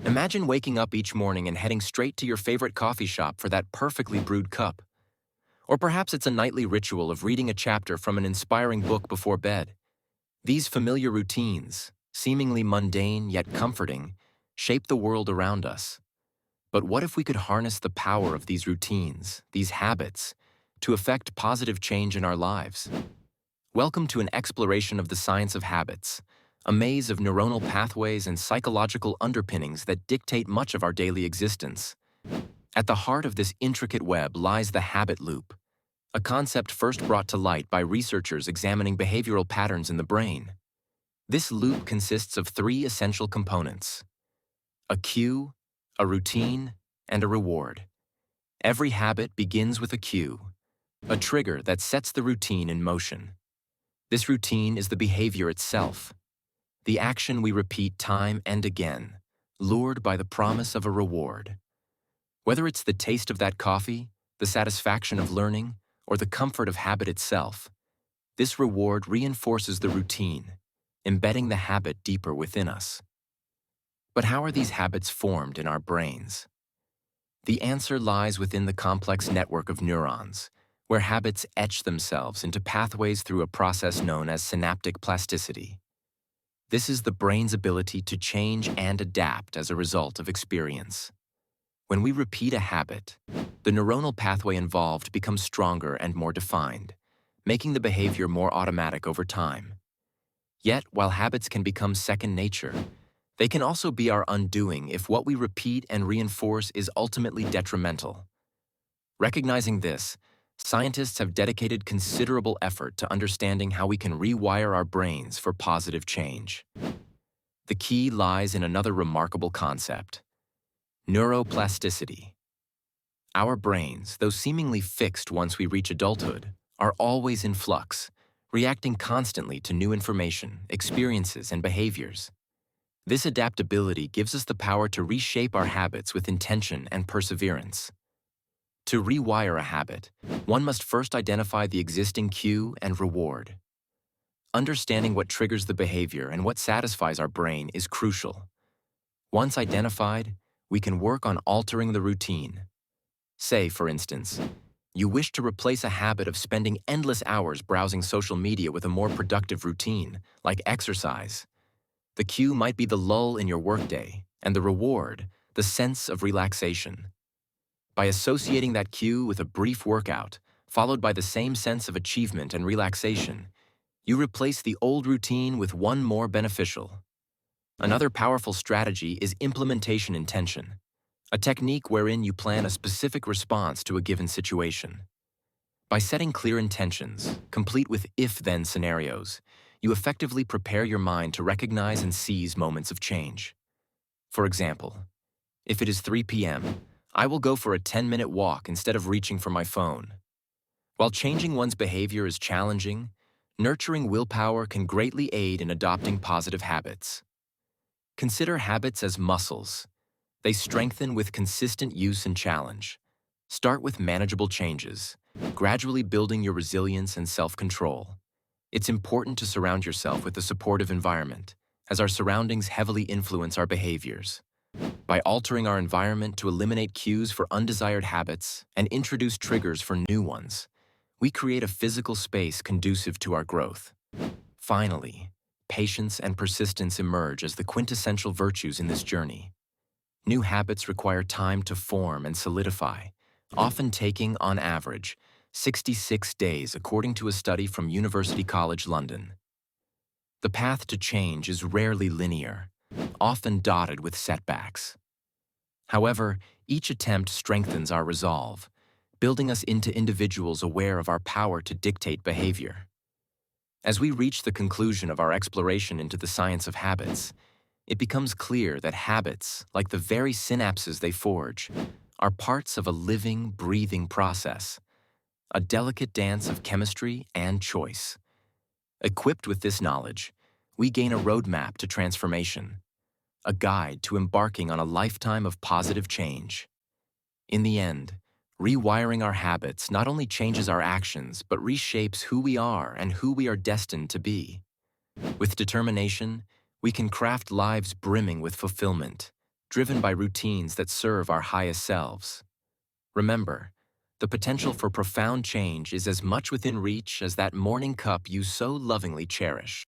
Imagine waking up each morning and heading straight to your favorite coffee shop for that perfectly brewed cup. Or perhaps it's a nightly ritual of reading a chapter from an inspiring book before bed. These familiar routines, seemingly mundane yet comforting, shape the world around us. But what if we could harness the power of these routines, these habits, to effect positive change in our lives? Welcome to an exploration of the science of habits, a maze of neuronal pathways and psychological underpinnings that dictate much of our daily existence. At the heart of this intricate web lies the habit loop, a concept first brought to light by researchers examining behavioral patterns in the brain. This loop consists of three essential components: a cue, a routine, and a reward. Every habit begins with a cue, a trigger that sets the routine in motion. This routine is the behavior itself, the action we repeat time and again, lured by the promise of a reward. Whether it's the taste of that coffee, the satisfaction of learning, or the comfort of habit itself, this reward reinforces the routine, embedding the habit deeper within us. But how are these habits formed in our brains? The answer lies within the complex network of neurons, where habits etch themselves into pathways through a process known as synaptic plasticity. This is the brain's ability to change and adapt as a result of experience. When we repeat a habit, the neuronal pathway involved becomes stronger and more defined, making the behavior more automatic over time. Yet, while habits can become second nature, they can also be our undoing if what we repeat and reinforce is ultimately detrimental. Recognizing this, scientists have dedicated considerable effort to understanding how we can rewire our brains for positive change. The key lies in another remarkable concept: neuroplasticity. Our brains, though seemingly fixed once we reach adulthood, are always in flux, reacting constantly to new information, experiences, and behaviors. This adaptability gives us the power to reshape our habits with intention and perseverance. To rewire a habit, one must first identify the existing cue and reward. Understanding what triggers the behavior and what satisfies our brain is crucial. Once identified, we can work on altering the routine. Say, for instance, you wish to replace a habit of spending endless hours browsing social media with a more productive routine, like exercise. The cue might be the lull in your workday, and the reward, the sense of relaxation. By associating that cue with a brief workout, followed by the same sense of achievement and relaxation, you replace the old routine with one more beneficial. Another powerful strategy is implementation intention, a technique wherein you plan a specific response to a given situation. By setting clear intentions, complete with if-then scenarios, you effectively prepare your mind to recognize and seize moments of change. For example, if it is 3 p.m., I will go for a 10-minute walk instead of reaching for my phone. While changing one's behavior is challenging, nurturing willpower can greatly aid in adopting positive habits. Consider habits as muscles. They strengthen with consistent use and challenge. Start with manageable changes, gradually building your resilience and self-control. It's important to surround yourself with a supportive environment, as our surroundings heavily influence our behaviors. By altering our environment to eliminate cues for undesired habits and introduce triggers for new ones, we create a physical space conducive to our growth. Finally, patience and persistence emerge as the quintessential virtues in this journey. New habits require time to form and solidify, often taking, on average, 66 days according to a study from University College London. The path to change is rarely linear, often dotted with setbacks. However, each attempt strengthens our resolve, building us into individuals aware of our power to dictate behavior. As we reach the conclusion of our exploration into the science of habits, it becomes clear that habits, like the very synapses they forge, are parts of a living, breathing process, a delicate dance of chemistry and choice. Equipped with this knowledge, we gain a roadmap to transformation, a guide to embarking on a lifetime of positive change. In the end, rewiring our habits not only changes our actions, but reshapes who we are and who we are destined to be. With determination, we can craft lives brimming with fulfillment, driven by routines that serve our highest selves. Remember, the potential for profound change is as much within reach as that morning cup you so lovingly cherish.